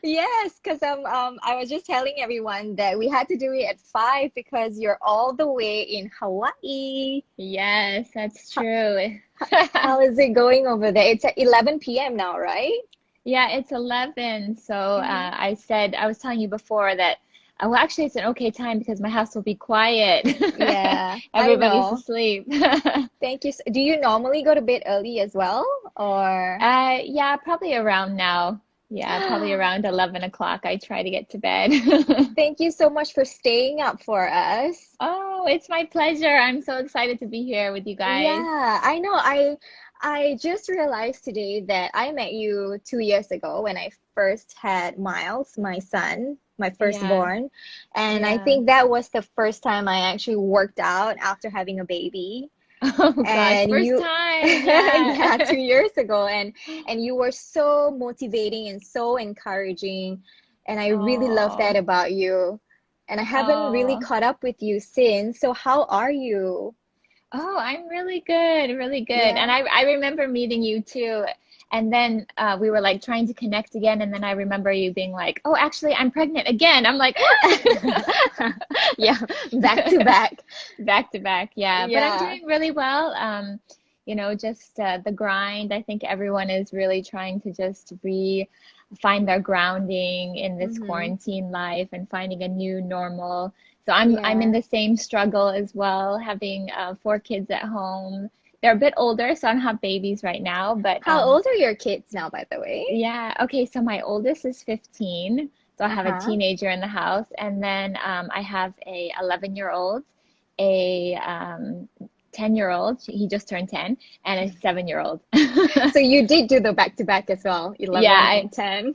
Yes, because I was just telling everyone that we had to do it at 5 because you're all the way in Hawaii. Yes, that's true. How is it going over there? It's at 11 p.m. now, right? Yeah, it's 11. So Mm-hmm. I was telling you before that, well, actually, it's an okay time because my house will be quiet. Yeah, I Everybody's know. asleep. Thank you. Do you normally go to bed early as well, or? Yeah, probably around now. Yeah, probably around 11 o'clock. I try to get to bed. Thank you so much for staying up for us. Oh, it's my pleasure. I'm so excited to be here with you guys. Yeah, I know. I just realized today that I met you 2 years ago when I first had Miles, my son, my Yeah, firstborn. And I yeah. think that was the first time I actually worked out after having a baby. Oh gosh, And first you, time. yeah, Yeah. 2 years ago, and you were so motivating and so encouraging, and I really love that Oh, about you. And I haven't really oh. caught up with you since. So how are you? Oh, I'm really good, really good. And Yeah. I remember meeting you too. And then we were like trying to connect again. And then I remember you being like, oh, actually, I'm pregnant again. I'm like, what? Yeah, back to back. Back to back. Yeah. But I'm Yeah. doing really well. Just the grind. I think everyone is really trying to just find their grounding in this Mm-hmm. quarantine life and finding a new normal. So I'm in Yeah. the same struggle as well, having four kids at home. They're a bit older, so I don't have babies right now, but How old are your kids now, by the way? yeah, okay, so my oldest is 15, so I have a Uh-huh. teenager in the house, and then I have a 11-year-old, a 10-year-old, he just turned 10, and a 7-year-old. So you did do the back to back as well, Yeah, 11 and 10.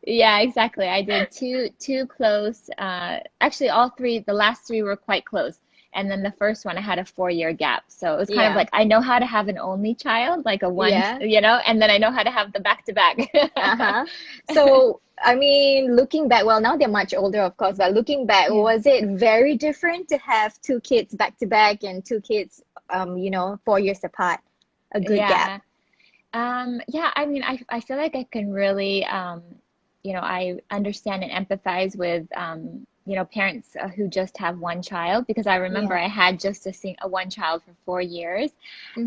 yeah, exactly. I did two close. Actually, all three, the last three were quite close. And then the first one, I had a 4-year gap. So it was kind of Yeah. like I know how to have an only child, like a one, Yeah. and then I know how to have the back to back. Uh-huh. So, I mean, looking back, well, now they're much older, of course, but looking back, Yeah. was it very different to have two kids back to back and two kids, 4 years apart? A good gap. Yeah. Yeah, I mean, I feel like I can really, I understand and empathize with, parents who just have one child because I remember Yeah. I had just a one child for 4 years.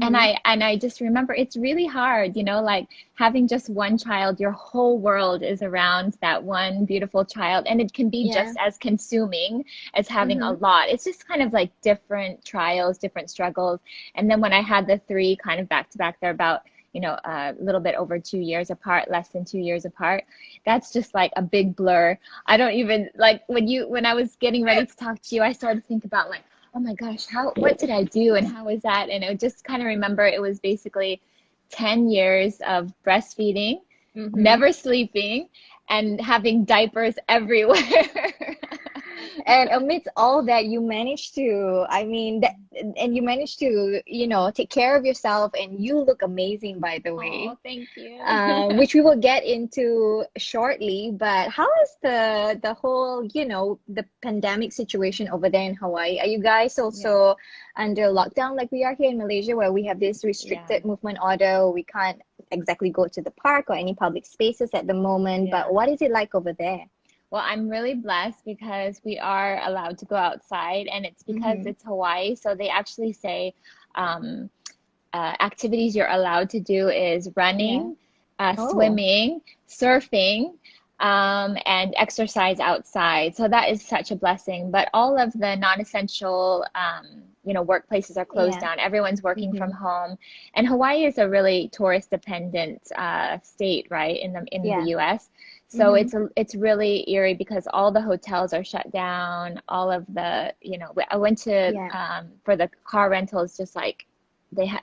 And Mm-hmm. I just remember it's really hard, like having just one child, your whole world is around that one beautiful child, and it can be Yeah. just as consuming as having a Mm-hmm. lot. It's just kind of like different trials, different struggles. And then when I had the three kind of back to back, they're about a little bit over 2 years apart, less than 2 years apart. That's just like a big blur. I don't even like when I was getting ready to talk to you, I started to think about like, oh my gosh, what did I do and how was that? And I just kind of remember it was basically 10 years of breastfeeding, Mm-hmm. never sleeping, and having diapers everywhere. And amidst all that, you managed to, I mean, and you managed to, take care of yourself, and you look amazing, by the Oh, way, thank you. which we will get into shortly. But how is the whole, the pandemic situation over there in Hawaii? Are you guys Yeah, also under lockdown like we are here in Malaysia, where we have this yeah, restricted movement order? We can't exactly go to the park or any public spaces at the moment. But yeah. what is it like over there? Well, I'm really blessed because we are allowed to go outside, and it's because Mm-hmm. it's Hawaii. So they actually say um, activities you're allowed to do is Yeah. running, Oh. swimming, surfing, and exercise outside. So that is such a blessing. But all of the non-essential, workplaces are closed Yeah. down. Everyone's working from Mm-hmm. home, and Hawaii is a really tourist-dependent state, right, in the Yeah. U.S. So Mm-hmm. it's really eerie because all the hotels are shut down. All of the, I went to Yeah. for the car rentals, just like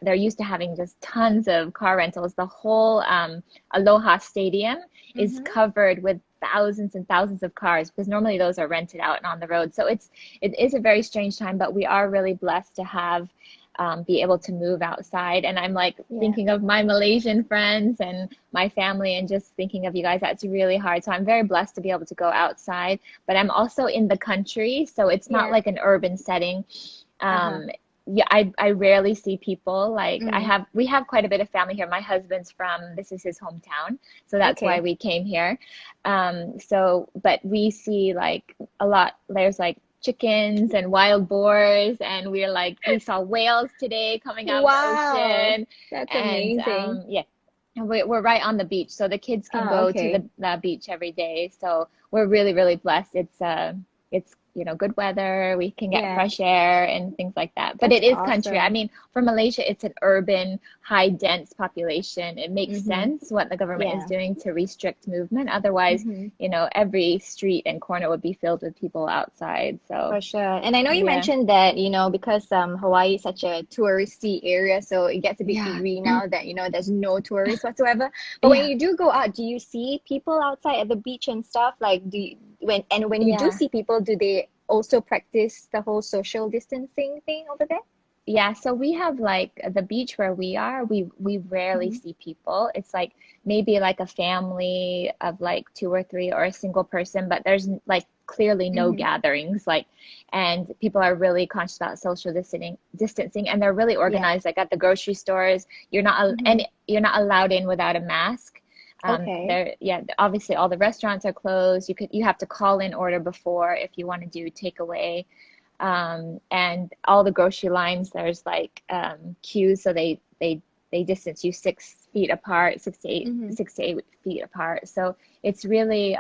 they're used to having just tons of car rentals. The whole Aloha Stadium is Mm-hmm. covered with thousands and thousands of cars because normally those are rented out and on the road. So it is a very strange time, but we are really blessed to have be able to move outside. And I'm like Yeah. thinking of my Malaysian friends and my family and just thinking of you guys. That's really hard. So I'm very blessed to be able to go outside, but I'm also in the country, so it's not Yeah. like an urban setting. Uh-huh. Um, yeah, I rarely see people. Like Mm. we have quite a bit of family here. My husband's from, this is his hometown, so that's why Okay. we came here. So, but we see like a lot, there's like chickens and wild boars, and we saw whales today coming out of the Wow. ocean. That's And amazing. yeah, and we're right on the beach, so the kids can Oh, go to okay. the beach every day. So we're really, really blessed. It's good weather. We can get Yeah. fresh air and things like that. But That's it is country. I awesome. mean, for Malaysia, it's an urban, high dense population. It makes Mm-hmm. sense what the government is Yeah. doing to restrict movement. Otherwise, Mm-hmm. every street and corner would be filled with people outside. So For sure. And I know you yeah, mentioned that, because Hawaii is such a touristy area, so it gets a bit yeah, eerie now that, there's no tourists whatsoever. But when yeah, you do go out, do you see people outside at the beach and stuff? Like, when you do yeah. see people, do they also practice the whole social distancing thing over there? Yeah, so we have like the beach where we are, we rarely Mm-hmm. see people. It's like maybe like a family of like two or three or a single person, but there's like clearly no Mm-hmm. gatherings, like, and people are really conscious about social distancing, and they're really Yeah. organized. Like at the grocery stores, Mm-hmm. you're not allowed in without a mask. Okay. There, yeah, obviously all the restaurants are closed. You have to call in order before if you want to do takeaway. And all the grocery lines, there's like queues, so they distance you 6 feet apart, Mm-hmm. 6 to 8 feet apart. So it's really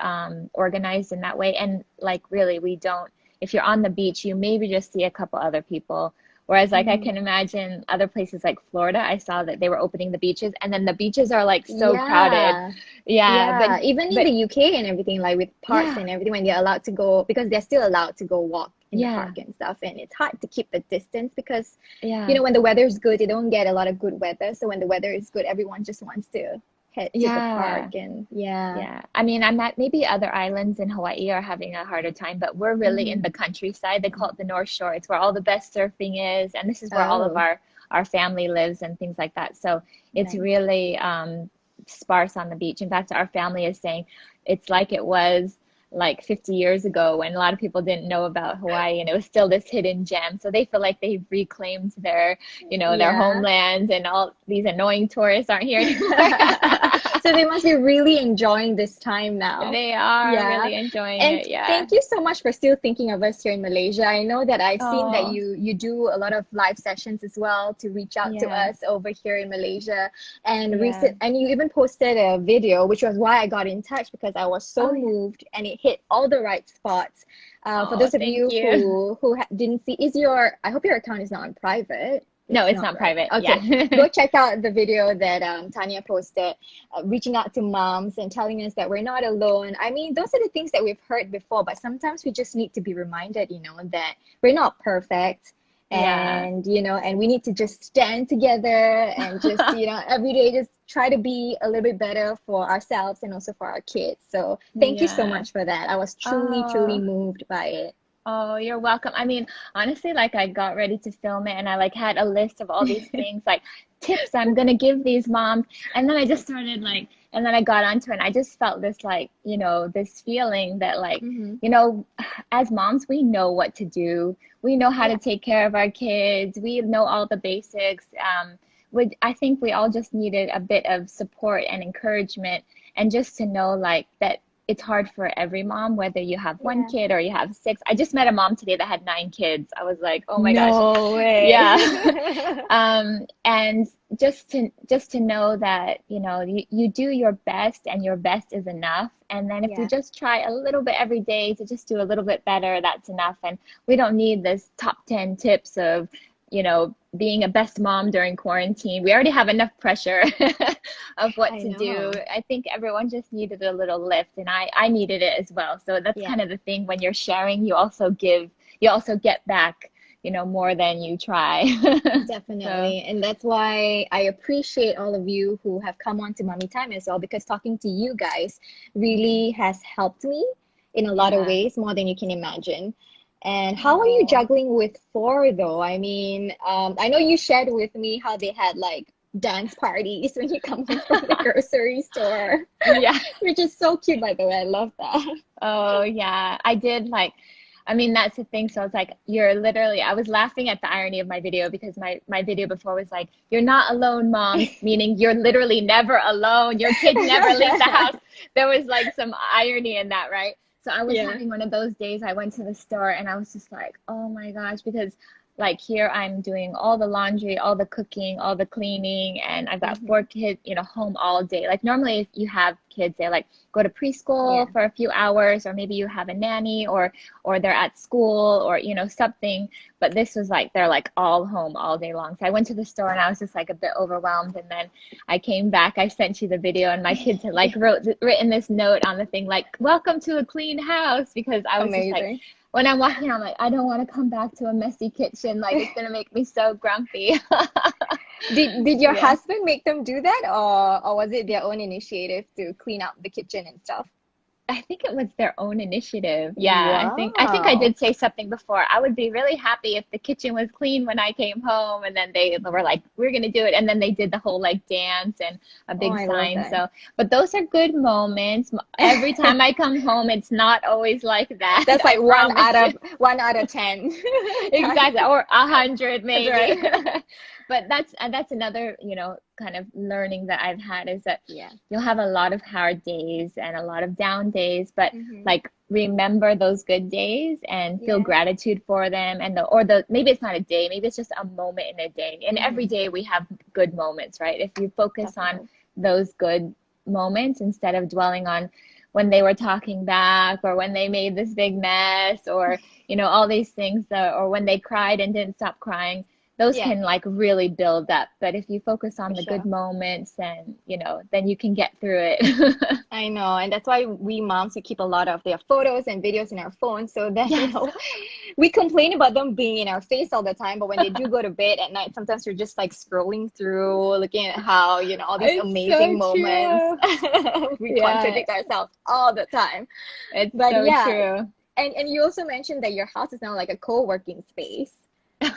organized in that way. And like really, we don't. If you're on the beach, you maybe just see a couple other people. Whereas like I Mm-hmm. can imagine other places like Florida, I saw that they were opening the beaches, and then the beaches are like so crowded. Yeah. Yeah, Yeah, even in the but UK and everything, like with parks yeah, and everything, when they're allowed to go, because they're still allowed to go walk in the yeah, park and stuff, and it's hard to keep the distance because, yeah. when the weather is good, you don't get a lot of good weather. So when the weather is good, everyone just wants to head to the park, Yeah. and yeah. Yeah, I mean, I'm at maybe other islands in Hawaii are having a harder time, but we're really in Mm-hmm. the countryside. They call it the North Shore. It's where all the best surfing is, and this is where all of Oh, our family lives and things like that. So it's nice. really sparse on the beach. In fact, our family is saying it's like it was like 50 years ago when a lot of people didn't know about Hawaii and it was still this hidden gem. So they feel like they've reclaimed their Yeah. homelands, and all these annoying tourists aren't here anymore. So they must be really enjoying this time now. They are Yeah. really enjoying And it, yeah. thank you so much for still thinking of us here in Malaysia. I know that I've seen that Oh, you do a lot of live sessions as well to reach out to yeah, us over here in Malaysia. And yeah. you even posted a video, which was why I got in touch because I was so Oh, yeah. moved and it hit all the right spots. For Oh, those of thank you you. who didn't see, I hope your account is not on private. No, It's it's not, not right? private. Okay, Yeah. go check out the video that Tanya posted, reaching out to moms and telling us that we're not alone. I mean, those are the things that we've heard before, but sometimes we just need to be reminded, that we're not perfect. Yeah. And we need to just stand together and just, every day just try to be a little bit better for ourselves and also for our kids. So thank you so Yeah. much for that. I was truly, truly Oh. moved by it. Oh, you're welcome. I mean, honestly, like I got ready to film it and I like had a list of all these things, like tips I'm gonna give these moms. And then I just started like, and then I got onto it and I just felt this like, this feeling that like, Mm-hmm. as moms, we know what to do. We know how to Yeah. take care of our kids. We know all the basics. I think we all just needed a bit of support and encouragement, and just to know like that it's hard for every mom, whether you have one Yeah. kid or you have six. I just met a mom today that had 9 kids. I was like, oh my gosh. No Yeah. way. And just to know that, you do your best and your best is enough. And then if we Yeah. just try a little bit every day to just do a little bit better, that's enough. And we don't need this top 10 tips of, being a best mom during quarantine. We already have enough pressure of what I to do. know. I think everyone just needed a little lift, and I needed it as well. So that's Yeah, kind of the thing, when you're sharing, you also get back, more than you try. So, definitely. And that's why I appreciate all of you who have come on to Mommy Time as well, because talking to you guys yeah, really has helped me in a lot of yeah. ways, more than you can imagine. And how are you Oh, juggling with four though? I mean, I know you shared with me how they had like dance parties when you come home from the grocery store, yeah. which is so cute, by the way. I love that. Oh, yeah. I did like I mean, that's the thing. So it's like, you're literally, I was laughing at the irony of my video because my video before was like, you're not alone, moms, meaning you're literally never alone. Your kids never leave the house. There was like some irony in that, right? So I was Yeah. having one of those days. I went to the store and I was just like, oh my gosh, because like here I'm doing all the laundry, all the cooking, all the cleaning, and I've got four Hmm. kids, you know, home all day. Like normally if you have kids, they like go to Yeah. preschool for a few hours, or maybe you have a nanny, or they're at school, or you know, something. But this was like they're like all home all day long. So I went to the store and I was just like a bit overwhelmed, and then I came back. I sent you the video, and my kids had like written this note on the thing like, welcome to a clean house, because I was just like, Amazing. when I'm walking, I'm like, I don't want to come back to a messy kitchen. Like it's gonna make me so grumpy. Did your Yeah. husband make them do that, or was it their own initiative to clean up the kitchen and stuff? I think it was their own initiative. Yeah, I think I Wow. did say something before. I would be really happy if the kitchen was clean when I came home, and then they were like, "We're gonna do it," and then they did the whole like dance and a Oh, big I love sign. that. So, but those are good moments. Every time I come home, it's not always like that. That's I like promise you. 1 out of 10 times. Exactly, or 100 That's maybe. right. But that's another, you know, kind of learning that I've had is that Yeah. you'll have a lot of hard days and a lot of down days, but Hmm. like remember those good days and feel Yeah. gratitude for them, and the maybe it's not a day, maybe it's just a moment in a day. And every Hmm. day we have good moments, right? If you focus on Definitely. those good moments instead of dwelling on when they were talking back, or when they made this big mess, or you know, all these things, or when they cried and didn't stop crying, those Yeah, can like really build up. But if you focus on for the good sure. moments, then you know, then you can get through it. I know, and that's why we moms we keep a lot of their photos and videos in our phones so that, Yes. we complain about them being in our face all the time, but when they do go to bed at night, sometimes we're just like scrolling through, looking at how, all these It's amazing so moments. true. We Yeah, contradict ourselves all the time. it's But so yeah, true. and you also mentioned that your house is now like a co-working space.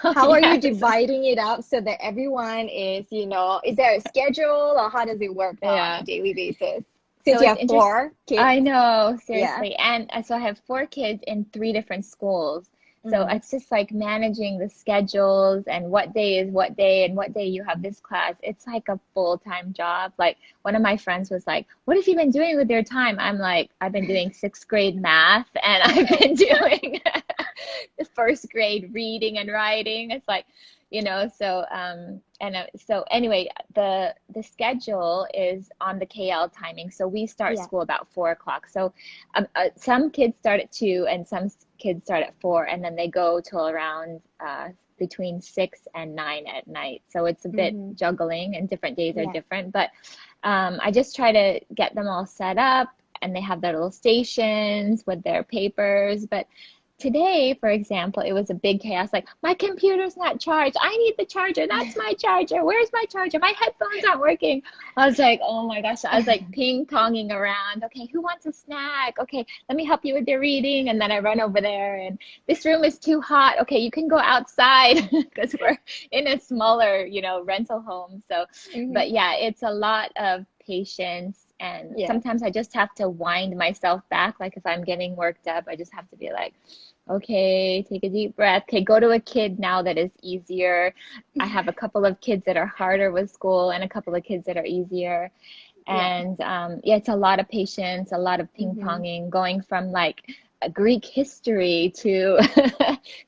Oh, How are you yes. dividing it up so that everyone is there a schedule, or how does it work now on a Yeah. daily basis? Since So you it's have interesting. four kids? I know, Yeah. seriously. And so I have four kids in three different schools. So Mm. it's just like managing the schedules and what day is what day and what day you have this class. It's like a full-time job. Like one of my friends was like, "What have you been doing with your time?" I'm like, "I've been doing sixth grade math, and I've been doing the first grade reading and writing." It's like, you know, so anyway, the schedule is on the KL timing. So we start Yeah. school about 4 o'clock. So some kids start at 2 and some kids start at 4, and then they go till around between 6 and 9 at night. So it's a bit Mm-hmm. juggling, and different days are Yeah. different. But I just try to get them all set up, and they have their little stations with their papers. But today, for example, it was a big chaos. Like, my computer's not charged. I need the charger. That's my charger. Where's my charger? My headphones aren't working. I was like, oh my gosh. I was like ping-ponging around. Okay, who wants a snack? Okay, let me help you with your reading. And then I run over there, and this room is too hot. Okay, you can go outside, because we're in a smaller, you know, rental home. So, Mm-hmm. but yeah, it's a lot of patience. And Yeah. sometimes I just have to wind myself back. Like if I'm getting worked up, I just have to be like, okay, take a deep breath. Okay, go to a kid now that is easier. I have a couple of kids that are harder with school and a couple of kids that are easier. Yeah. And yeah, it's a lot of patience, a lot of Mm-hmm. ping-ponging, going from like a Greek history to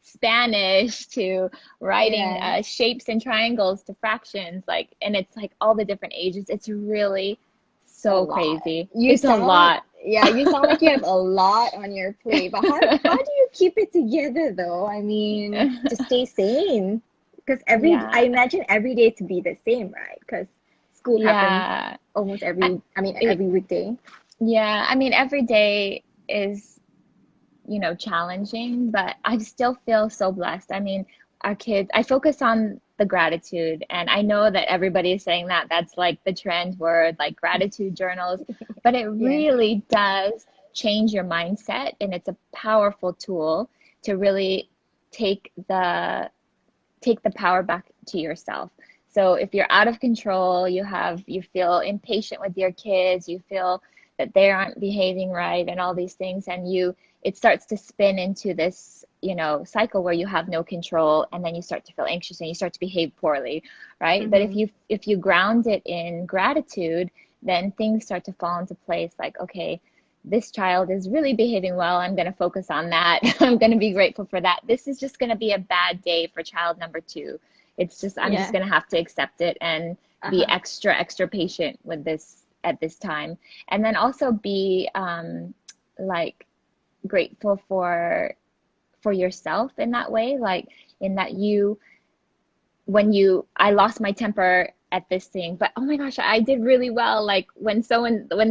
Spanish to writing Yeah. shapes and triangles to fractions. Like, and it's like all the different ages. It's really It's a so lot. crazy. You It's a sound, lot. yeah, you sound like you have a lot on your plate. But how do you keep it together though? I mean, to stay sane. Because I Yeah. imagine every day to be the same, right? Because school happens Yeah. almost I, every weekday. yeah. I mean, every day is, you know, challenging, but I still feel so blessed. I mean, our kids, I focus on the gratitude, and I know that everybody is saying that that's like the trend word, like gratitude journals, but it Yeah. really does change your mindset, and it's a powerful tool to really take the take the power back to yourself. So if you're out of control, you feel impatient with your kids, you feel that they aren't behaving right and all these things, and it starts to spin into this, you know, cycle where you have no control, and then you start to feel anxious and you start to behave poorly, right? But Mm-hmm. if you ground it in gratitude, then things start to fall into place, like, okay, this child is really behaving well. I'm going to focus on that. I'm going to be grateful for that. This is just going to be a bad day for child number two. It's just, I'm just Yeah. going to have to accept it and be Uh-huh. extra patient with this at this time. And then also be like grateful for yourself in that way, like in that I lost my temper at this thing, but oh my gosh, I did really well. Like when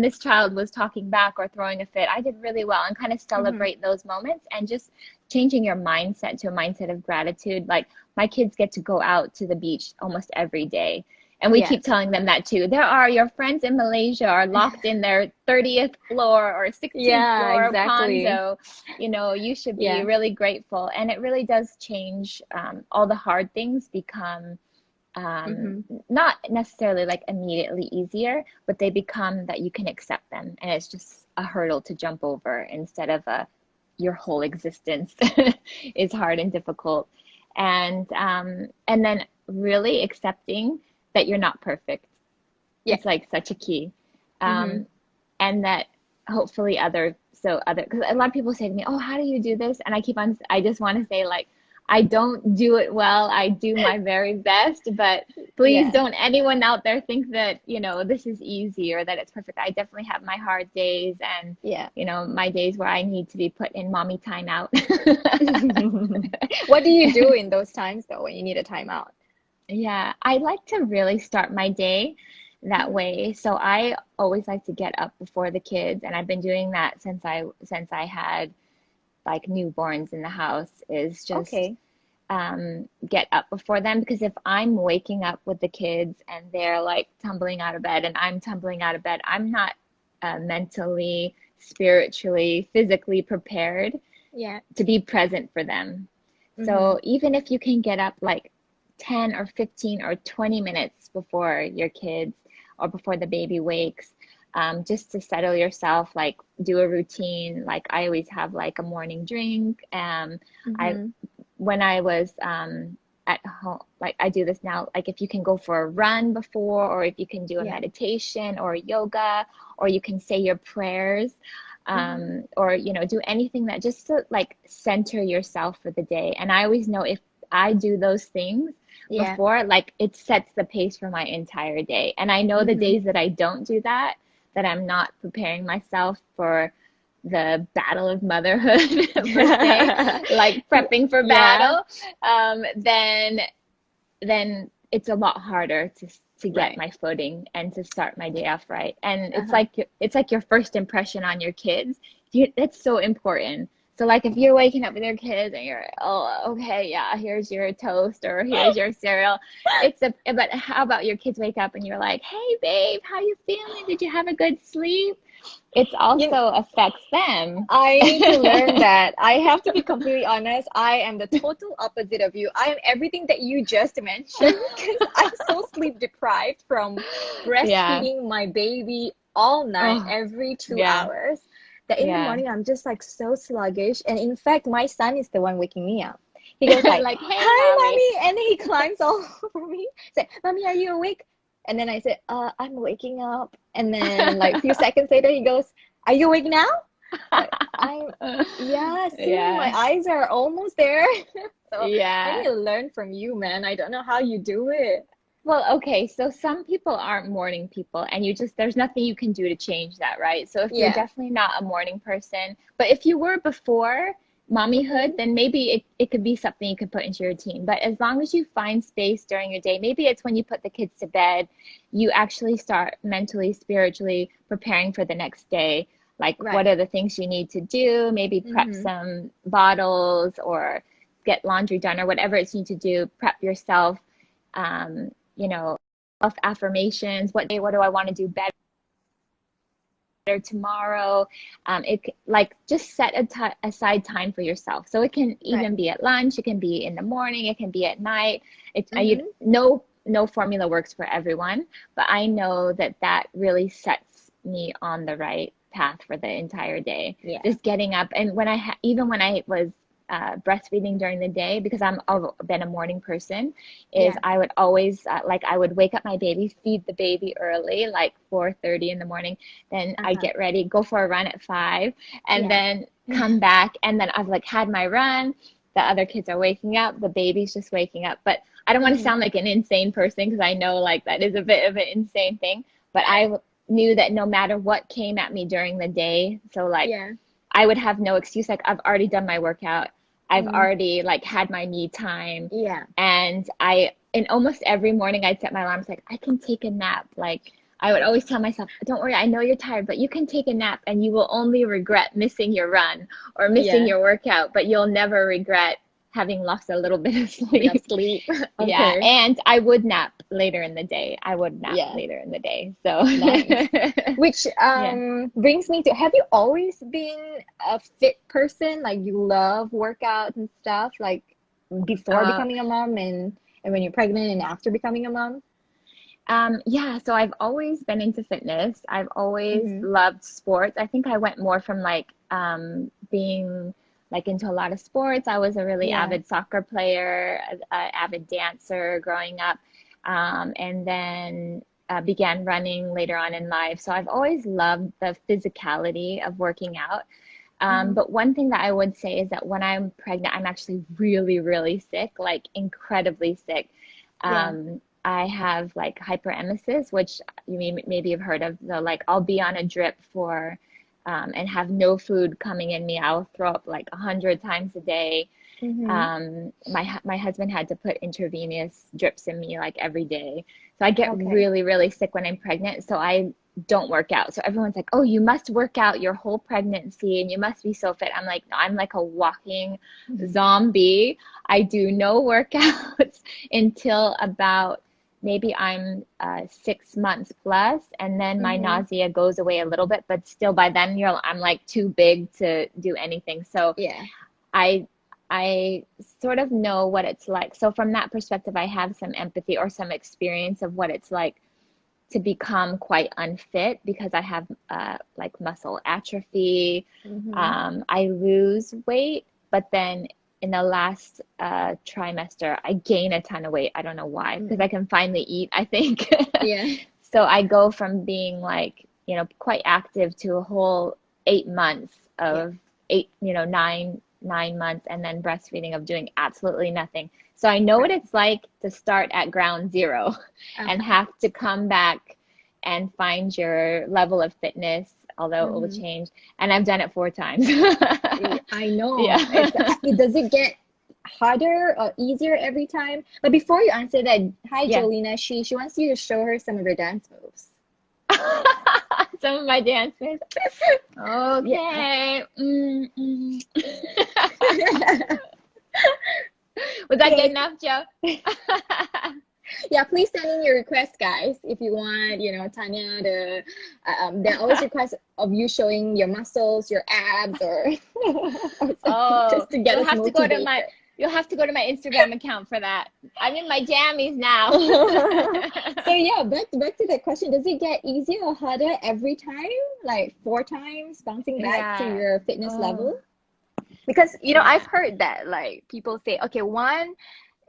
this child was talking back or throwing a fit, I did really well, and kind of Mm-hmm. celebrate those moments and just changing your mindset to a mindset of gratitude. Like my kids get to go out to the beach almost every day. And we keep Yes. telling them that too. There are your friends in Malaysia are locked in their 30th floor or 16th Yeah, floor exactly. condo. You know, you should be Yeah. really grateful. And it really does change, all the hard things become um, Mm-hmm. not necessarily like immediately easier, but they become that you can accept them. And it's just a hurdle to jump over instead of your whole existence is hard and difficult. And then really accepting that you're not perfect. Yeah. It's like such a key. Mm-hmm. Um, and that hopefully because a lot of people say to me, oh, how do you do this? And I just want to say, like, I don't do it well. I do my very best, but please Yeah. don't anyone out there think that, you know, this is easy or that it's perfect. I definitely have my hard days and, Yeah. you know, my days where I need to be put in mommy timeout. What do you do in those times though when you need a timeout? Yeah, I like to really start my day that Mm-hmm. way. So I always like to get up before the kids, and I've been doing that since I had like newborns in the house, is just Okay. get up before them, because if I'm waking up with the kids and they're like tumbling out of bed and I'm tumbling out of bed, I'm not mentally, spiritually, physically prepared Yeah. to be present for them. Mm-hmm. So even if you can get up like 10 or 15 or 20 minutes before your kids or before the baby wakes, just to settle yourself, like do a routine. Like I always have like a morning drink. I Mm-hmm. When I was at home, like I do this now, like if you can go for a run before, or if you can do a Yeah. meditation or yoga, or you can say your prayers, Mm-hmm. or you know, do anything that just to like center yourself for the day. And I always know if I do those things Yeah. before, like it sets the pace for my entire day. And I know the Mm-hmm. days that I don't do that, that I'm not preparing myself for the battle of motherhood per se, like prepping for Yeah. battle, then it's a lot harder to get Right. my footing and to start my day off right. And Uh-huh. it's like your first impression on your kids. That's so important. So like if you're waking up with your kids and you're, oh, okay, yeah, here's your toast or here's your cereal. But how about your kids wake up and you're like, hey babe, how you feeling? Did you have a good sleep? It's You also affects them. I need to learn that. I have to be completely honest. I am the total opposite of you. I am everything that you just mentioned because I'm so sleep deprived from Yeah. breastfeeding my baby all night, Oh, every two yeah. hours, that in the Yeah. morning I'm just like so sluggish. And in fact, my son is the one waking me up. He goes like, Like, hey, "Hi, mommy. mommy," and then he climbs all over me. Say, "Mommy, are you awake?" And then I said, I'm waking up." And then like a few seconds later, he goes, "Are you awake now?" Like yeah, soon my Yeah. eyes are almost there. So I need Yeah. to learn from you, man. I don't know how you do it. Well, okay, so some people aren't morning people, and there's nothing you can do to change that, right? So if you're Yeah. definitely not a morning person, but if you were before mommyhood, Mm-hmm. then maybe it could be something you could put into your routine. But as long as you find space during your day, maybe it's when you put the kids to bed, you actually start mentally, spiritually preparing for the next day. Like, what Right. are the things you need to do? Maybe prep Mm-hmm. some bottles or get laundry done or whatever it's you need to do, prep yourself, you know, self affirmations. What do I want to do better tomorrow? Like just set aside time for yourself. So it can Right. even be at lunch, it can be in the morning, it can be at night. Mm-hmm. No formula works for everyone, but I know that really sets me on the right path for the entire day. Yeah. Just getting up. And when even when I was breastfeeding during the day, because I've been a morning person, is Yeah. I would always like I would wake up my baby, feed the baby early, like 4:30 in the morning. Then I'd Uh-huh. get ready, go for a run at 5, and Yeah. then come back, and then I've like had my run. The other kids are waking up, the baby's just waking up. But I don't want to Mm-hmm. sound like an insane person, because I know like that is a bit of an insane thing. But I knew that no matter what came at me during the day, so like Yeah. I would have no excuse. Like I've already done my workout. I've Mm. already like had my me time. Yeah. And in almost every morning I'd set my alarms like I can take a nap. Like I would always tell myself, don't worry, I know you're tired, but you can take a nap and you will only regret missing your run or missing Yeah. your workout, but you'll never regret having lost a little bit of Bit of sleep. sleep. Yeah, Okay. and I would nap later in the day. I would nap Yeah. later in the day. So Nice. Which yeah. brings me to, have you always been a fit person? Like you love workouts and stuff, like before Uh, becoming a mom and when you're pregnant and after becoming a mom? yeah, so I've always been into fitness. I've always Mm-hmm. loved sports. I think I went more from like being like into a lot of sports. I was a really Yeah. avid soccer player, avid dancer growing up, and then began running later on in life. So I've always loved the physicality of working out. Mm-hmm. But one thing that I would say is that when I'm pregnant, I'm actually really, really sick, like incredibly sick. Yeah. I have like hyperemesis, which maybe you've heard of. So like I'll be on a drip for, and have no food coming in me. I'll throw up like 100 times a day. Mm-hmm. My husband had to put intravenous drips in me like every day. So I get Okay. really, really sick when I'm pregnant. So I don't work out. So everyone's like, "Oh, you must work out your whole pregnancy and you must be so fit." I'm like, "No, I'm like a walking zombie. I do no workouts until about maybe I'm 6 months plus, and then my Mm-hmm. nausea goes away a little bit, but still by then I'm like too big to do anything. So Yeah. I I sort of know what it's like. So from that perspective, I have some empathy or some experience of what it's like to become quite unfit, because I have like muscle atrophy. Mm-hmm. I lose weight, but then in the last trimester, I gain a ton of weight. I don't know why, because Mm. I can finally eat, I think. Yeah. So I go from being like, quite active to a whole 8 months Yeah. of nine months, and then breastfeeding of doing absolutely nothing. So I know what Right. it's like to start at ground zero and Uh-huh. have to come back and find your level of fitness, although it will Mm-hmm. change. And I've done it 4 times. I know. Yeah. Does it get harder or easier every time? But before you answer that, hi Yeah. Jolina. She wants you to show her some of her dance moves. Some of my dance moves. Yeah. Okay. Was that good Okay. enough, Joe? Yeah, please send in your requests, guys, if you want, Tanya to, there are always requests of you showing your muscles, your abs, or, or something, Oh, just to get us motivated. you'll have to go to my Instagram account for that. I'm in my jammies now. So yeah, back to the question. Does it get easier or harder every time? Like 4 times bouncing back to Yeah. your fitness Oh, level? Because I've yeah. heard that like people say, okay, one,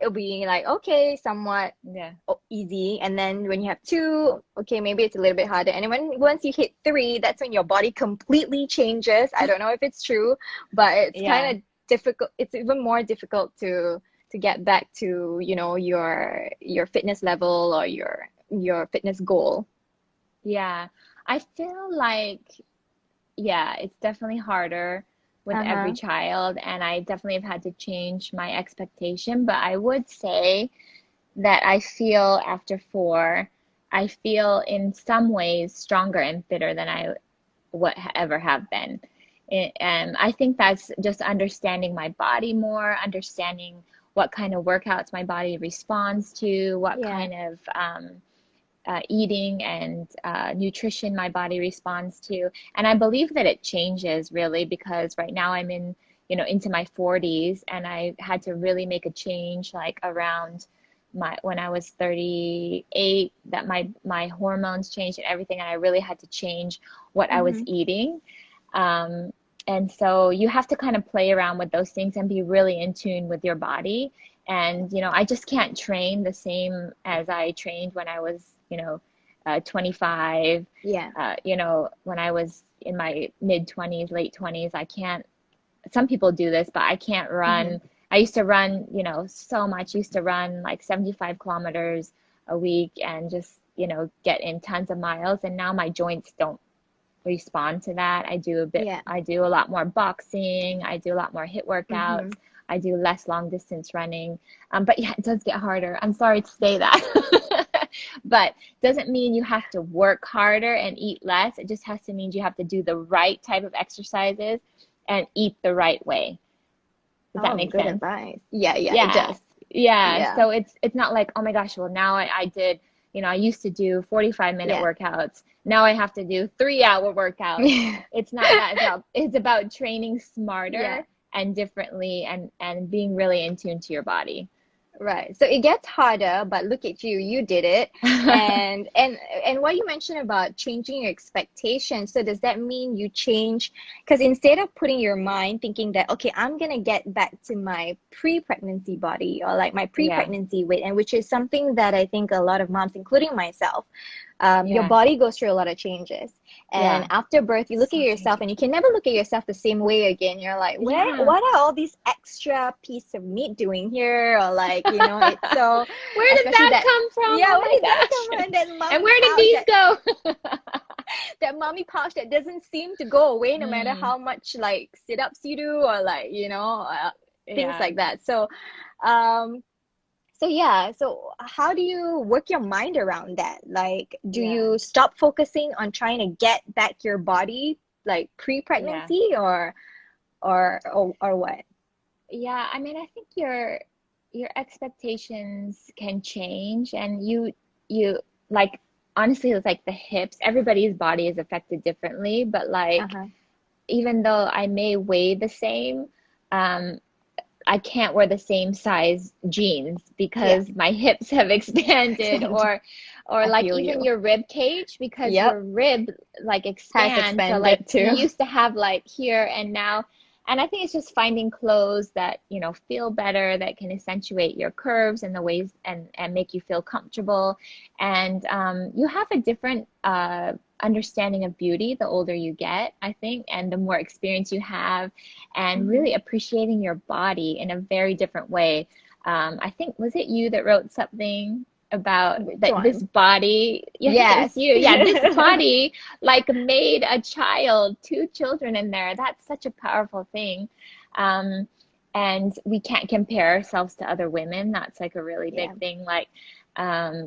it'll be like okay, somewhat Yeah. easy, and then when you have two, okay, maybe it's a little bit harder, and then once you hit three, that's when your body completely changes. I don't know if it's true, but it's Yeah. kind of difficult. It's even more difficult to get back to your fitness level or your fitness goal. Yeah. I feel like, yeah, it's definitely harder with every Uh-huh. child, and I definitely have had to change my expectation. But I would say that I feel after 4, I feel in some ways stronger and fitter than I would ever have been. And I think that's just understanding my body more, understanding what kind of workouts my body responds to, what Yeah. kind of eating and nutrition my body responds to. And I believe that it changes really, because right now I'm into my 40s, and I had to really make a change like around my when I was 38, that my hormones changed and everything, and I really had to change what I was Mm-hmm. eating. And so you have to kind of play around with those things and be really in tune with your body. And, I just can't train the same as I trained when I was, 25, Yeah. when I was in my mid 20s, late 20s. I can't, some people do this, but I can't Mm-hmm. run. I used to run, so much, used to run like 75 kilometers a week and just, get in tons of miles. And now my joints don't respond to that. Yeah. I do a lot more boxing. I do a lot more HIIT Mm-hmm. workouts. I do less long distance running. But yeah, it does get harder. I'm sorry to say that. But doesn't mean you have to work harder and eat less. It just has to mean you have to do the right type of exercises and eat the right way. Does that Oh, make good sense? advice. Yeah, yeah, it Yeah. does. Yeah. Yeah. So it's not like, oh my gosh, well now I did, I used to do 45-minute Yeah. workouts. Now I have to do 3-hour workouts. It's not that. It's about training Yeah. smarter and differently and being really in tune to your body. Right. So it gets harder, but look at you, you did it. And what you mentioned about changing your expectations. So does that mean you change? Because instead of putting your mind thinking that, okay, I'm gonna get back to my pre-pregnancy body or like my Yeah. pre-pregnancy weight, and which is something that I think a lot of moms, including myself, your Yeah. body goes through a lot of changes. And Yeah. after birth, you look at So yourself changes. and you can never look at yourself the same way again. You're like, Yeah. what are all these extra piece of meat doing here? Or like, it's so, Where did especially that that, come from? yeah, Oh where my did that come from? gosh. And that And mommy where did pouch, these go? that mommy pouch that doesn't seem to go away no matter Mm, how much like sit-ups you do or like, things yeah. like that. Um, so yeah, so how do you work your mind around that? Like, do Yeah. you stop focusing on trying to get back your body like Yeah. pre-pregnancy or what? Yeah, I mean, I think your expectations can change, and you like, honestly, it's like the hips. Everybody's body is affected differently, but like, Uh-huh. even though I may weigh the same, um, I can't wear the same size jeans Yeah. because my hips have expanded, or I like feel even you. your rib cage, because Yep. your rib like Has expands. So like expanded you too. used to have like here and now, and I think it's just finding clothes that, feel better, that can accentuate your curves and the ways and make you feel comfortable. And you have a different understanding of beauty the older you get, I think, and the more experience you have, and Hmm. really appreciating your body in a very different way. I think, was it you that wrote something about Which that this one? body? Yeah, I think it was Yes. you. Yeah, this body like made a child, two children in there. That's such a powerful thing. Um, and we can't compare ourselves to other women. That's like a really Yeah. big thing. Like,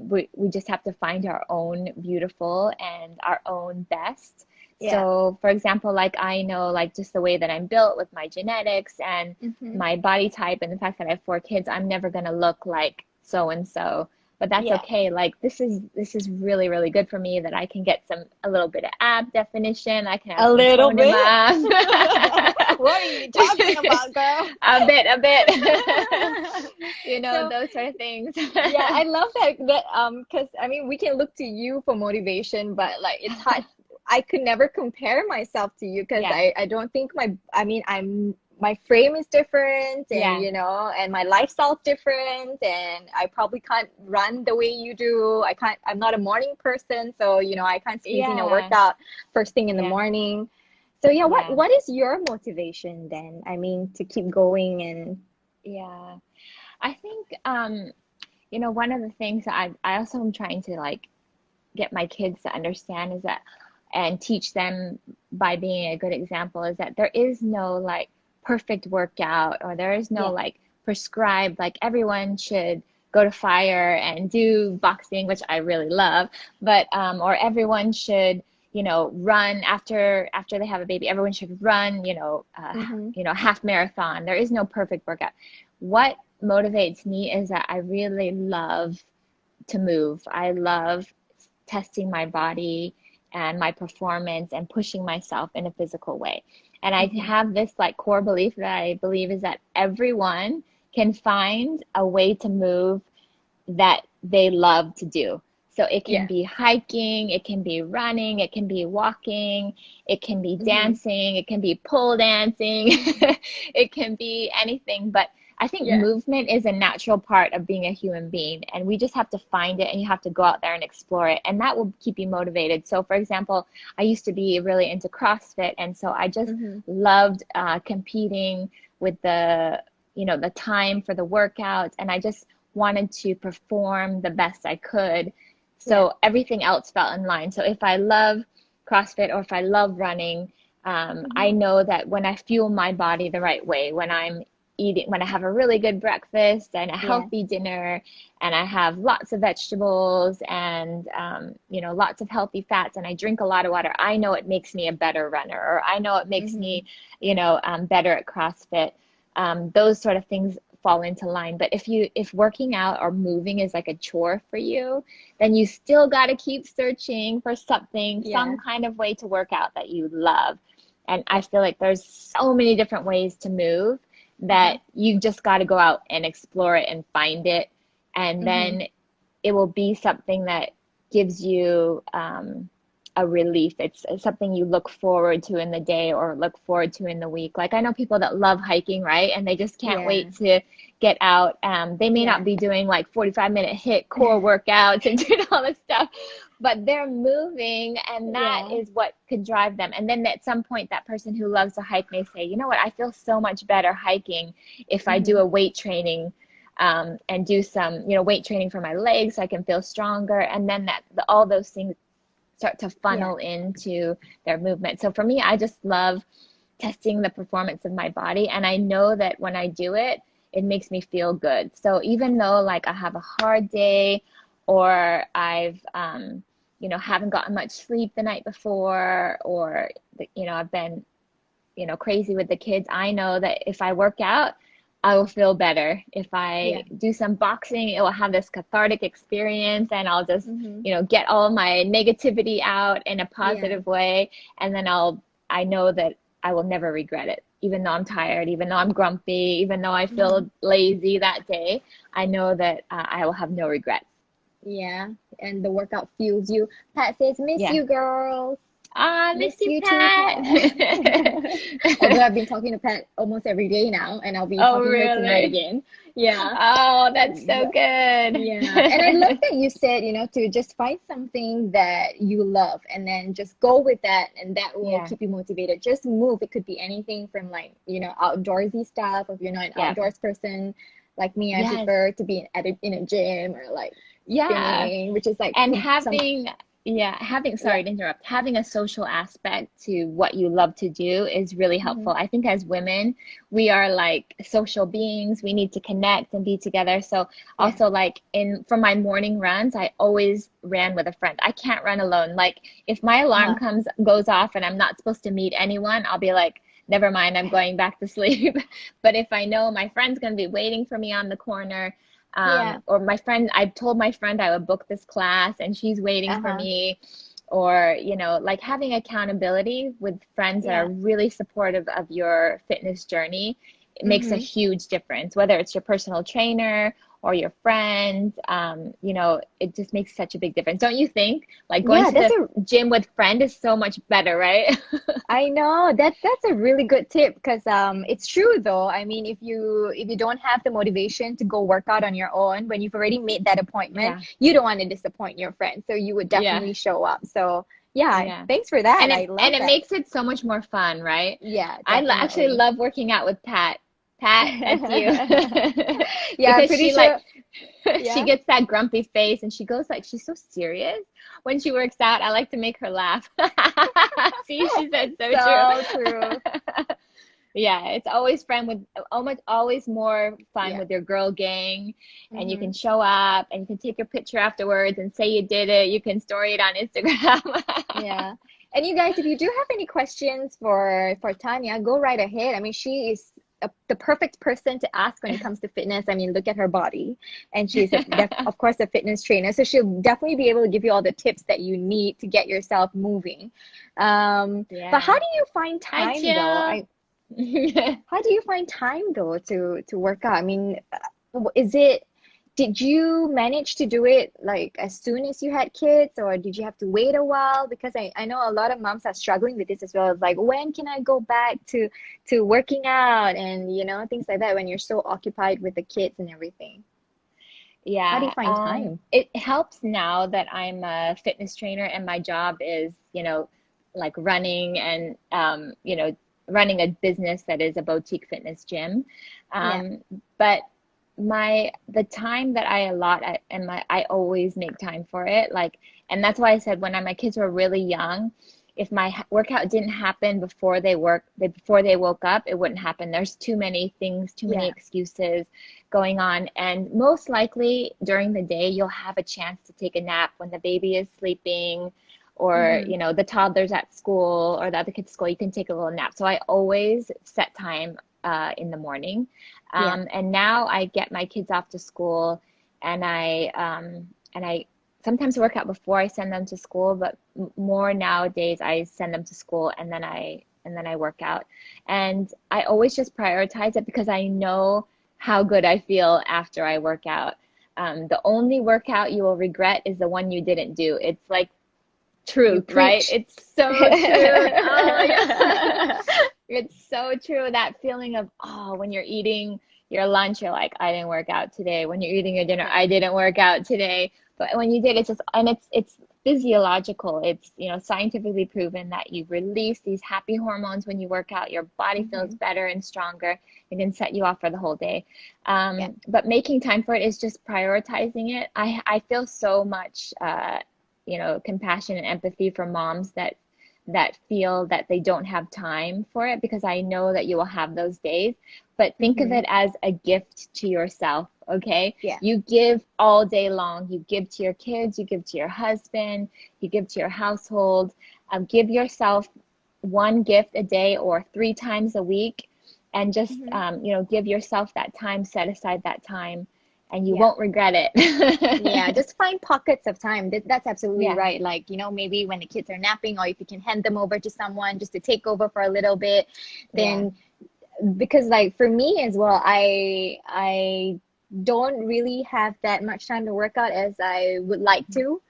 we just have to find our own beautiful and our own best. Yeah. So, for example, like I know, like just the way that I'm built with my genetics and Hmm. my body type and the fact that I have 4 kids, I'm never gonna look like so and so. But that's Yeah. okay. Like this is really, really good for me that I can get a little bit of ab definition. I can have A some little tone in bit. my What are you talking about, girl? a bit. So Those sort of things. yeah, I love that because I mean we can look to you for motivation, but like it's hard. I could never compare myself to you because Yeah, I don't think my frame is different, and yeah, and my lifestyle's different, and I probably can't run the way you do. I'm not a morning person, so I can't squeeze in a yeah, workout first thing in the yeah, morning. So yeah, what yeah, what is your motivation then? I mean, to keep going and yeah. I think one of the things that I also am trying to like get my kids to understand is that, and teach them by being a good example, is that there is no like perfect workout, or there is no yeah. like prescribed, like everyone should go to fire and do boxing, which I really love, but or everyone should, run after they have a baby. Everyone should run, Mm-hmm. half marathon. There is no perfect workout. What motivates me is that I really love to move. I love testing my body and my performance and pushing myself in a physical way. And I Mm-hmm. have this like core belief that I believe is that everyone can find a way to move that they love to do. So it can Yeah. be hiking, it can be running, it can be walking, it can be Mm-hmm. dancing, it can be pole dancing, it can be anything. But I think Yeah. movement is a natural part of being a human being, and we just have to find it and you have to go out there and explore it, and that will keep you motivated. So, for example, I used to be really into CrossFit, and so I just Mm-hmm. loved competing with the time for the workouts, and I just wanted to perform the best I could. Yeah. So everything else fell in line. So if I love CrossFit or if I love running, I Mm-hmm. know that when I fuel my body the right way, when I'm eating, when I have a really good breakfast and a Yeah. healthy dinner, and I have lots of vegetables and lots of healthy fats, and I drink a lot of water, I know it makes me a better runner, or I know it makes Mm-hmm. me, better at CrossFit. Those sort of things fall into line. But if working out or moving is like a chore for you, then you still got to keep searching for something, some Yeah. kind of way to work out that you love. And I feel like there's so many different ways to move Uh-huh. that you just got to go out and explore it and find it. And Mm-hmm. then it will be something that gives you a relief. It's something you look forward to in the day or look forward to in the week. Like I know people that love hiking, right? And they just can't Yeah. wait to get out. They may not Yeah. be doing like 45-minute hit core workouts and doing all this stuff, but they're moving, and that Yeah. is what could drive them. And then at some point, that person who loves to hike may say, you know what, I feel so much better hiking if I do Mm-hmm. a weight training and do some, weight training for my legs so I can feel stronger. And then all those things start to Yeah. funnel into their movement. So for me, I just love testing the performance of my body. And I know that when I do it, it makes me feel good. So even though like I have a hard day or I've, haven't gotten much sleep the night before, or, I've been, crazy with the kids, I know that if I work out, I will feel better. If Yeah. I do some boxing, it will have this cathartic experience, and I'll just, Mm-hmm. get all my negativity out in a Yeah. positive way. And then I know that I will never regret it. Even though I'm tired, even though I'm grumpy, even though I Mm-hmm. feel lazy that day, I know that I will have no regrets. Yeah. And the workout fuels you. Pat says, miss Yeah. you, girls. Ah, Miss miss you, you too, Pat. Pat. Although I've been talking to Pat almost every day now, and I'll be Oh, talking to her tonight really? again. Yeah. Oh, that's so But good. yeah. And I love that you said, to just find something that you love and then just go with that, and that will Yeah. keep you motivated. Just move. It could be anything from like, outdoorsy stuff. If you're not an Yeah. outdoors person like me, I Yes. prefer to be in a gym or like Yeah. spinning, which is like And some, yeah. sorry to interrupt, having a social aspect to what you love to do is really Hmm. helpful. I think as women, we are like social beings. We need to connect and be together. So Yeah. also like for my morning runs, I always ran with a friend. I can't run alone. Like if my alarm Uh-huh. goes off and I'm not supposed to meet anyone, I'll be like, never mind, I'm going back to sleep. But if I know my friend's going to be waiting for me on the corner, Yeah. or I told my friend I would book this class and she's waiting for Uh-huh. me, or, like having accountability with friends that are Yeah. really supportive of your fitness journey, it makes a Mm-hmm. huge difference, whether it's your personal trainer or your friends. It just makes such a big difference. Don't you think? Like going Yeah, to the gym with friend is so much better, right? I know that's a really good tip because it's true though. I mean, if you don't have the motivation to go work out on your own when you've already made that appointment, Yeah. you don't want to disappoint your friend. So you would Yeah. definitely show up. So yeah, Yeah. thanks for that. And I it love and it that. makes it so much more fun, right? Yeah, Actually definitely. love working out with Pat. Pat, that's you. Yeah, I'm Because pretty she like sure. she Yeah. gets that grumpy face and she goes like she's so serious when she works out. I like to make her laugh. See, she said so So true. true. Yeah, it's always fun with always more fun Yeah. with your girl gang, and you Mm-hmm. can show up and you can take your picture afterwards and say you did it. You can story it on Instagram. Yeah. And you guys, if you do have any questions for Tanya, go right ahead. I mean, she is the perfect person to ask when it comes to fitness. I mean, look at her body, and she's of course a fitness trainer, so she'll definitely be able to give you all the tips that you need to get yourself moving. But how Yeah. do you find Hi, time though? Jill. How do you find time though to work out? I mean, is it did you manage to do it like as soon as you had kids, or did you have to wait a while? Because I know a lot of moms are struggling with this as well. It's like, when can I go back to working out and, things like that when you're so occupied with the kids and everything? How do you Yeah, find time? it helps now that I'm a fitness trainer and my job is, like running and, running a business that is a boutique fitness gym. Yeah. But the time that I allot I always make time for it. Like, and that's why I said when my kids were really young, if my workout didn't happen before they woke up, it wouldn't happen. There's too many things, too many Yeah. excuses going on. And most likely during the day, you'll have a chance to take a nap when the baby is sleeping, or, Mm-hmm. the toddler's at school or the other kid's school, you can take a little nap. So I always set time in the morning. Yeah. And now I get my kids off to school, and I sometimes work out before I send them to school, but more nowadays I send them to school and then I work out. And I always just prioritize it because I know how good I feel after I work out. The only workout you will regret is the one you didn't do. It's like You truth, right? preach. It's so true. Oh, yeah. It's so true. That feeling of, when you're eating your lunch, you're like, I didn't work out today. When you're eating your dinner, Yeah. I didn't work out today. But when you did, it's physiological. It's, scientifically proven that you release these happy hormones when you work out. Your body feels Mm-hmm. better and stronger. It can set you off for the whole day. Yeah. But making time for it is just prioritizing it. I feel so much, compassion and empathy for moms that feel that they don't have time for it, because I know that you will have those days. But think of Mm-hmm. it as a gift to yourself, okay? Yeah. You give all day long. You give to your kids, you give to your husband, you give to your household. Give yourself one gift a day or 3 times a week, and just, Mm-hmm. give yourself that time, set aside that time, and you Yeah. won't regret Yeah, it. just find pockets of time. That's absolutely Yeah, right. Like, maybe when the kids are napping, or if you can hand them over to someone just to take over for a little bit, yeah, then, because like for me as well, I don't really have that much time to work out as I would like to.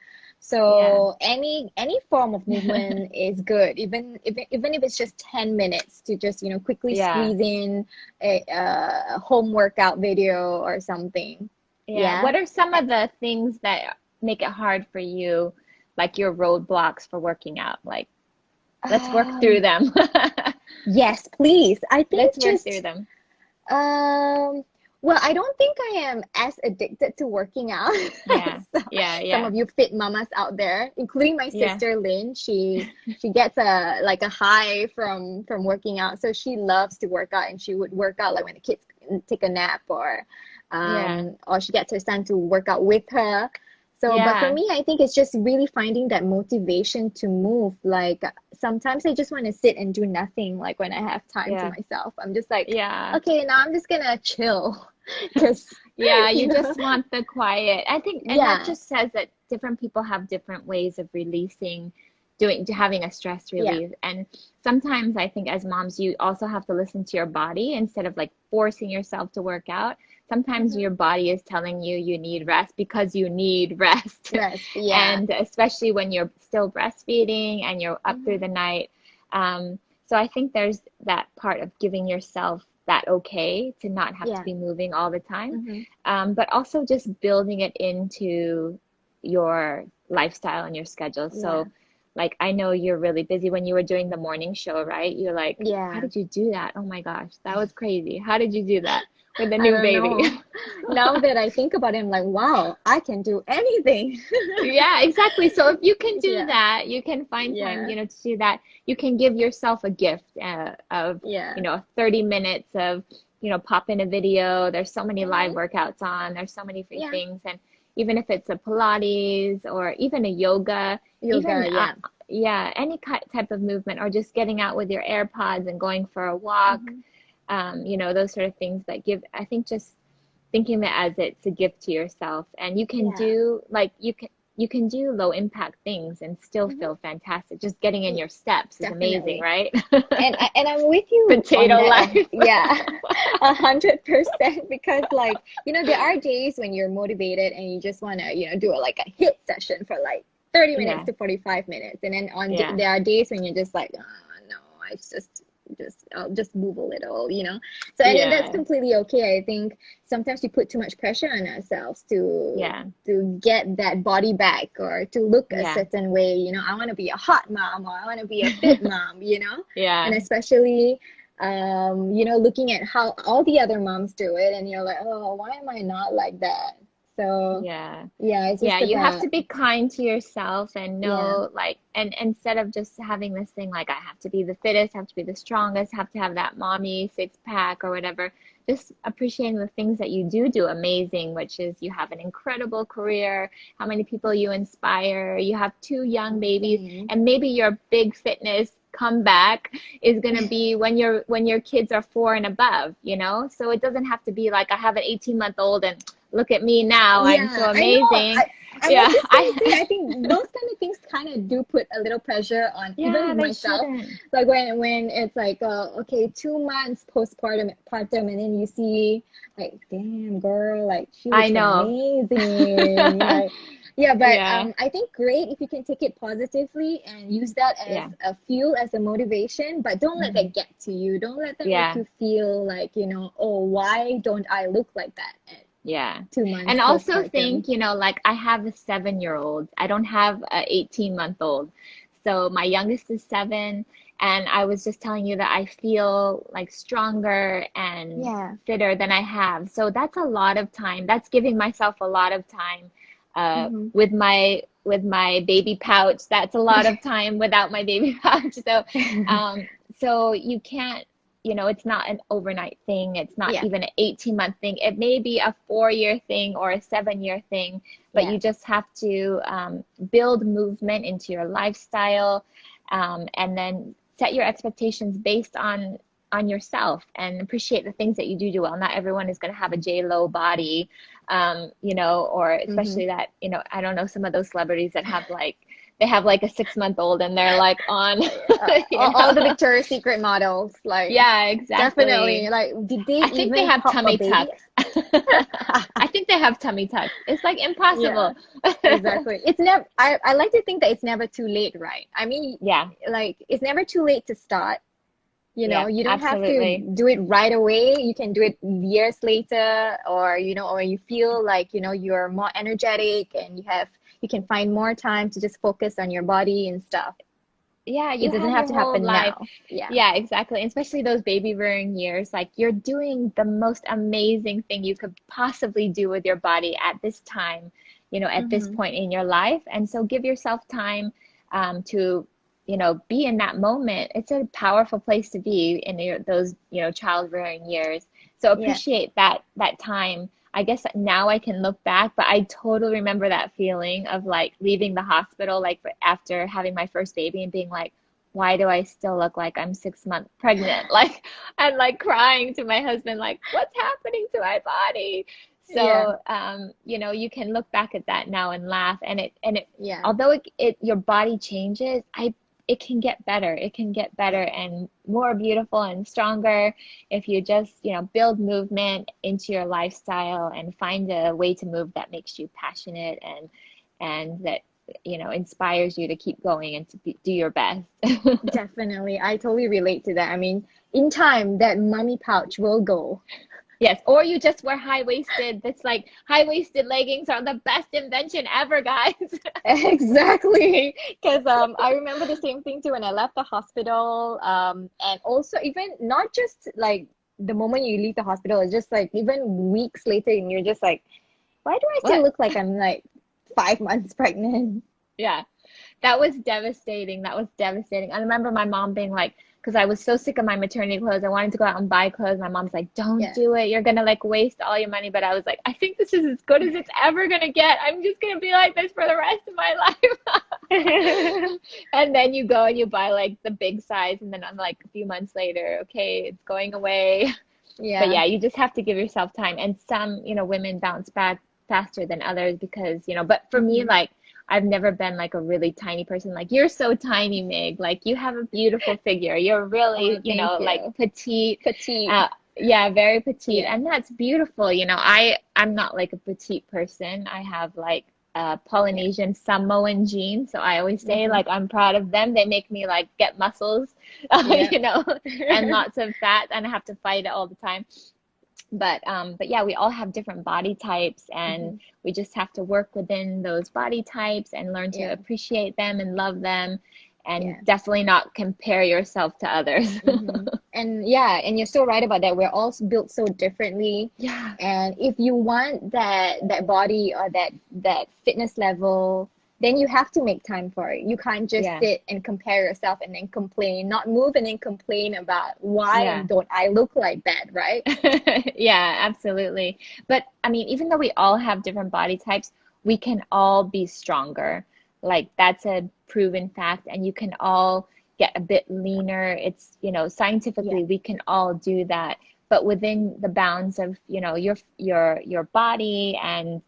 yeah. So any form of movement is good, even if it's just 10 minutes to just, quickly Yeah. squeeze in a home workout video or something. Yeah. Yeah. What are some of the things that make it hard for you, like your roadblocks for working out? Like, let's work through Um, them. yes, please. I Let's think work through just them. um well, I don't think I am as addicted to working out Yeah. as Yeah. some Yeah. of you fit mamas out there, including my Yeah. sister Lynn. She gets a high from working out. So she loves to work out, and she would work out like when the kids take a nap, Yeah. or she gets her son to work out with her. So, but for Yeah. me, I think it's just really finding that motivation to move. Like sometimes I just want to sit and do nothing. Like when I have time to Yeah. myself, I'm just like, Yeah. okay, now I'm just gonna chill, because Yeah. you You know, just want the quiet. I think, and that yeah, just says that different people have different ways of releasing, having a stress yeah, relief. And sometimes I think as moms, you also have to listen to your body instead of like forcing yourself to work out. Sometimes hmm, your body is telling you you need rest because you need rest. rest, yeah, And especially when you're still breastfeeding and you're up through hmm, the night. So I think there's that part of giving yourself that okay to not have to yeah, be moving all the time, hmm, but also just building it into your lifestyle and your schedule. yeah, So, like, I know you're really busy when you were doing the morning show, right? You're like, how yeah. did you do that? Oh my gosh, that was crazy. How did you do that with the I new don't baby? know. Now that I think about it, I'm like, wow, I can do anything. Yeah, exactly. So if you can do Yeah, that, you can find time, yeah, to do that. You can give yourself a gift of, yeah, 30 minutes of, pop in a video. There's so many live hmm, workouts on. There's so many free yeah. things. And even if it's a Pilates or even a yoga, even, Yoga, yeah. yeah, any type of movement, or just getting out with your AirPods and going for a walk, Hmm. those sort of things that give, I think, just thinking of it as it's a gift to yourself. And you can Yeah. do, like, you can do low impact things and still Hmm. feel fantastic. Just getting in your steps is amazing, Definitely. right? And I'm with you on Potato that. life. Yeah. 100%, because like, there are days when you're motivated and you just want to, do like a hit session for like 30 minutes Yeah. to 45 minutes. And then Yeah. there are days when you're just like, oh, no, I I'll just move a little, So, and then that's Yeah. completely okay. I think sometimes we put too much pressure on ourselves Yeah. to get that body back or to look a Yeah. certain way. I want to be a hot mom, or I want to be a fit mom, Yeah. and especially looking at how all the other moms do it, and you're like, oh, why am I not like that? So Yeah. yeah, it's Yeah, just you have about, to be kind to yourself and yeah. know, like, and instead of just having this thing like, I have to be the fittest, have to be the strongest, have to have that mommy six pack or whatever, just appreciating the things that you do amazing, which is you have an incredible career, how many people you inspire, you have two young babies, Thanks. and maybe your big fitness comeback is going to be when your kids are 4 and above, so it doesn't have to be like I have an 18-month-old and look at me now, I'm so Yeah, I know. amazing. I was Yeah, just gonna say, I think those kind of things kind of do put a little pressure on yeah, even they myself. shouldn't. Like when it's like, okay, 2 months postpartum, and then you see like, damn girl, like she I looks know. amazing. Like, yeah, but Yeah, I think great if you can take it positively and use that as yeah, a fuel, as a motivation, but don't let hmm that get to you. Don't let that make yeah, you feel like, oh, why don't I look like that at yeah. 2 months And also postpartum? think, like I have a 7-year-old. I don't have a 18-month-old. So my youngest is 7, and I was just telling you that I feel like stronger and Yeah. fitter than I have. So that's a lot of time. That's giving myself a lot of time Mm-hmm. with my baby pouch. That's a lot of time without my baby pouch. So you can't, it's not an overnight thing. It's not Yeah. even an 18-month thing. It may be a 4-year thing or a 7-year thing, but Yeah. you just have to build movement into your lifestyle, and then set your expectations based on yourself and appreciate the things that you do well. Not everyone is going to have a J-Lo body, or Mm-hmm. especially that, I don't know, some of those celebrities that have like, they have like a 6-month-old and they're like on, you All the know. Victoria's Secret models, like, Yeah, definitely. exactly. Like, did they I think they even have pop a tummy baby? tucks. I think they have tummy tucks. It's like Yeah, impossible. exactly. It's never, I like to think that it's never too late, right? I mean, Yeah, like, it's never too late to start. yeah, You don't have to absolutely. do it right away. You can do it years later, or, or you feel like, you're more energetic and you can find more time to just focus on your body and stuff. Yeah, It you doesn't have have your to whole happen life. now. Yeah. Yeah, exactly. And especially those baby rearing years, like you're doing the most amazing thing you could possibly do with your body at this time, at this Mm-hmm. point in your life. And so give yourself time to, be in that moment. It's a powerful place to be in those, child rearing years. So Yeah. appreciate that time. I guess now I can look back, but I totally remember that feeling of like leaving the hospital, like after having my first baby and being like, why do I still look like I'm 6 months pregnant? Like, and like crying to my husband, like, what's happening to my body? Yeah. So, you can look back at that now and laugh. Yeah. Although your body changes, it can get better. It can get better and more beautiful and stronger if you just, build movement into your lifestyle and find a way to move that makes you passionate and that, inspires you to keep going and to do your best. Definitely. I totally relate to that. I mean, in time, that mommy pouch will go. Yes, or you just wear high-waisted. That's like high-waisted leggings are the best invention ever, guys. Exactly. Because I remember the same thing too when I left the hospital. And also, even not just like the moment you leave the hospital, it's just like even weeks later, and you're just like, why do I still What? look like I'm like 5 months pregnant? Yeah. That was devastating. That was devastating. I remember my mom being like, because I was so sick of my maternity clothes, I wanted to go out and buy clothes. My mom's like, don't Yeah. do it. You're gonna like waste all your money. But I was like, I think this is as good as it's ever gonna get. I'm just gonna be like this for the rest of my life. And then you go and you buy like the big size, and then I'm like a few months later, okay, it's going away. But Yeah. yeah, you just have to give yourself time. And some, women bounce back faster than others because, but for me, Hmm. like, I've never been like a really tiny person. Like, you're so tiny, Meg. Like, you have a beautiful figure. You're Oh, really, thank like you. petite. Petite. Yeah, very petite. Yeah. And that's beautiful. You know, I'm not like a petite person. I have like Yeah. Polynesian Samoan genes. So I always say Mm-hmm. like I'm proud of them. They make me like get muscles, Yeah. you know, and lots of fat, and I have to fight it all the time. But yeah, we all have different body types, and Mm-hmm. we just have to work within those body types and learn to Yeah. appreciate them and love them, and Yeah. definitely not compare yourself to others. Mm-hmm. And yeah, and you're so right about that. We're all built so differently. Yeah. And if you want that body or that fitness level, then you have to make time for it. You can't just Yeah. sit and compare yourself and then complain, not move and then complain about why Yeah. don't I look like that, right? Yeah, absolutely. But I mean, even though we all have different body types, we can all be stronger. Like that's a proven fact, and you can all get a bit leaner. It's, you know, Yeah. scientifically we can all do that, but within the bounds of, you know, your body and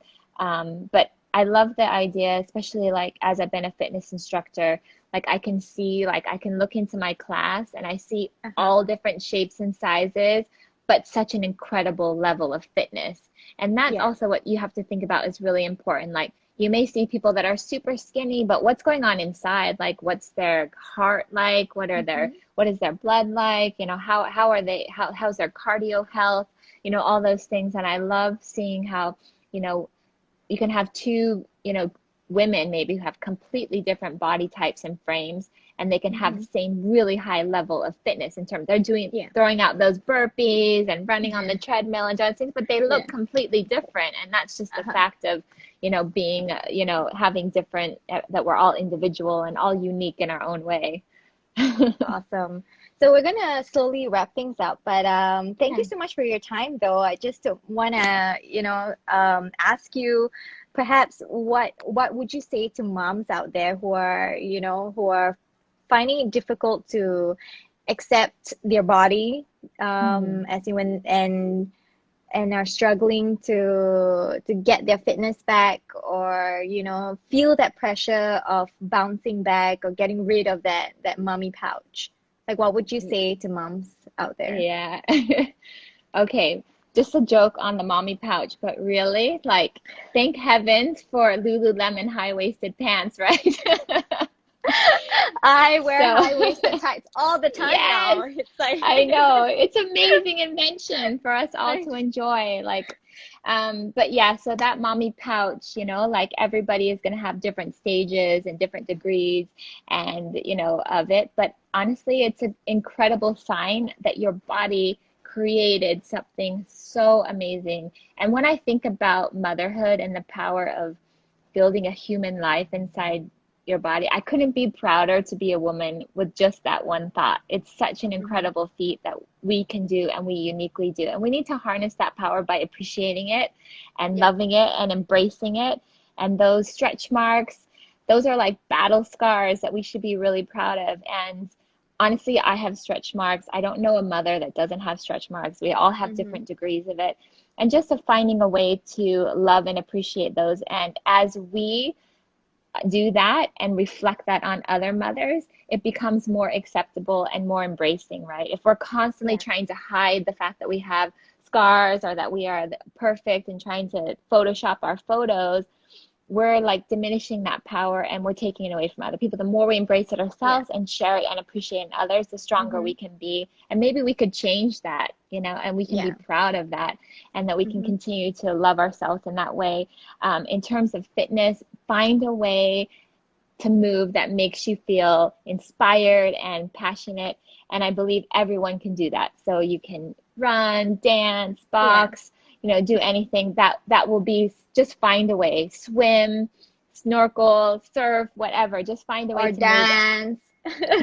but I love the idea, especially like as I've been a fitness instructor, like I can see, like I can look into my class and I see Uh-huh. all different shapes and sizes, but such an incredible level of fitness. And that's Yeah. also what you have to think about is really important. Like you may see people that are super skinny, but what's going on inside? Like what's their heart like? Mm-hmm. What is their blood like? You know, how are they, how's their cardio health? You know, all those things. And I love seeing how, you know, you can have two, you know, women maybe who have completely different body types and frames, and they can have Mm-hmm. the same really high level of fitness in terms they're doing Yeah. throwing out those burpees and running on the treadmill and doing things, but they Yeah. look completely different. And that's just the Uh-huh. fact of, you know, being, you know, having different, that we're all individual and all unique in our own way. Awesome. So we're gonna slowly wrap things up, but thank you Yeah. so much for your time, though. I just wanna, ask you, perhaps what would you say to moms out there who are, who are finding it difficult to accept their body, Mhm. as in when and are struggling to get their fitness back, or feel that pressure of bouncing back or getting rid of that mommy pouch, like what would you say to moms out there? Yeah. Okay, just a joke on the mommy pouch, but really, like, thank heavens for Lululemon high-waisted pants, right? I wear So, high-waisted tights all the time yes, now. It's like I know. It's amazing invention for us all to enjoy. Like, but yeah, so that mommy pouch, you know, like everybody is going to have different stages and different degrees and, you know, of it. But honestly, it's an incredible sign that your body created something so amazing. And when I think about motherhood and the power of building a human life inside your body. I couldn't be prouder to be a woman with just that one thought. It's such an Mhm. incredible feat that we can do and we uniquely do. And we need to harness that power by appreciating it and Yeah. loving it and embracing it. And those stretch marks, those are like battle scars that we should be really proud of. And honestly, I have stretch marks. I don't know a mother that doesn't have stretch marks. We all have Hmm. different degrees of it. And just of finding a way to love and appreciate those. And as we do that and reflect that on other mothers, it becomes more acceptable and more embracing, right? If we're constantly Yeah. trying to hide the fact that we have scars or that we are perfect and trying to Photoshop our photos, we're like diminishing that power and we're taking it away from other people. The more we embrace it Yeah. ourselves and share it and appreciate it in others, the stronger Hmm. we can be. And maybe we could change that, you know, and we can be Yeah. proud of that and that we can Hmm. continue to love ourselves in that way. In terms of fitness, find a way to move that makes you feel inspired and passionate. And I believe everyone can do that. So you can run, dance, Yeah. box, you know, do Yeah. anything that will be, just find a way, swim, snorkel, surf, whatever, just find a way Or to move, dance.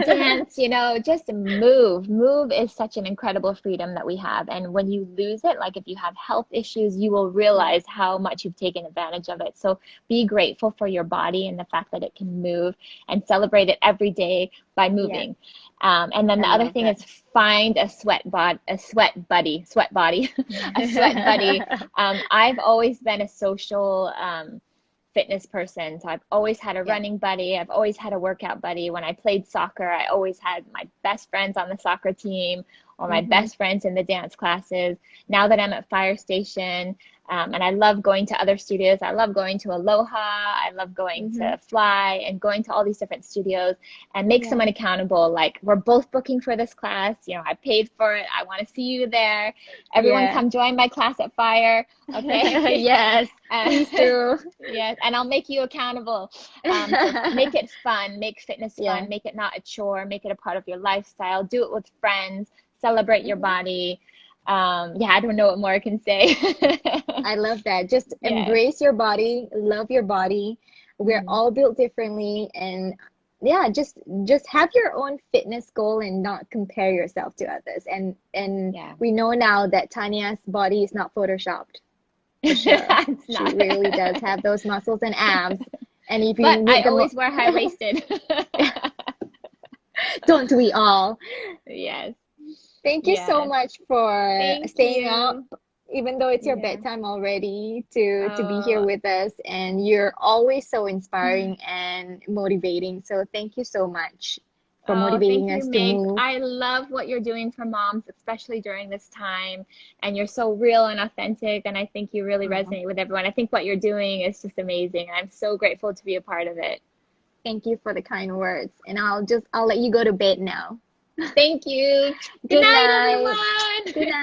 dance, you know, just move. Move is such an incredible freedom that we have. And when you lose it, like if you have health issues, you will Yeah. realize how much you've taken advantage of it. So be grateful for your body and the fact that it can move and celebrate it every day by Yeah. moving. And then I the other love thing that. is find a sweat body, a sweat buddy. I've always been a social, fitness person. So I've always had a Yeah. running buddy. I've always had a workout buddy. When I played soccer, I always had my best friends on the soccer team, or my Mm-hmm. best friends in the dance classes. Now that I'm at Fire Station, and I love going to other studios. I love going to Aloha. I love going Mm-hmm. to Fly and going to all these different studios and make Yeah. someone accountable. Like, we're both booking for this class. You know, I paid for it. I want to see you there. Everyone Yeah. come join my class at Fire. Okay. Yes, please do. Yes, and I'll make you accountable. So make it fun, make fitness Yeah. fun, make it not a chore, make it a part of your lifestyle. Do it with friends, celebrate your Mm-hmm. body. Yeah, I don't know what more I can say. I love that. Just Yes. embrace your body, love your body. We're Mm, all built differently, and yeah, just have your own fitness goal and not compare yourself to others. And yeah. we know now that Tanya's body is not photoshopped for sure. It's She not. really does have those muscles and abs. And if you But I need always wear high-waisted. don't we all? Yes. Thank you so Yes. much for Thank staying up, you. even though it's your Yeah. bedtime already, to be here Oh. with us. And you're always so inspiring and motivating. So thank you so much for Oh, thank motivating you, us to Migs. move. I love what you're doing for moms, especially during this time. And you're so real and authentic. And I think you really Oh, resonate with everyone. I think what you're doing is just amazing. I'm so grateful to be a part of it. thank you for the kind words. And I'll let you go to bed now. Thank you. Good Good night, night. Good everyone. night.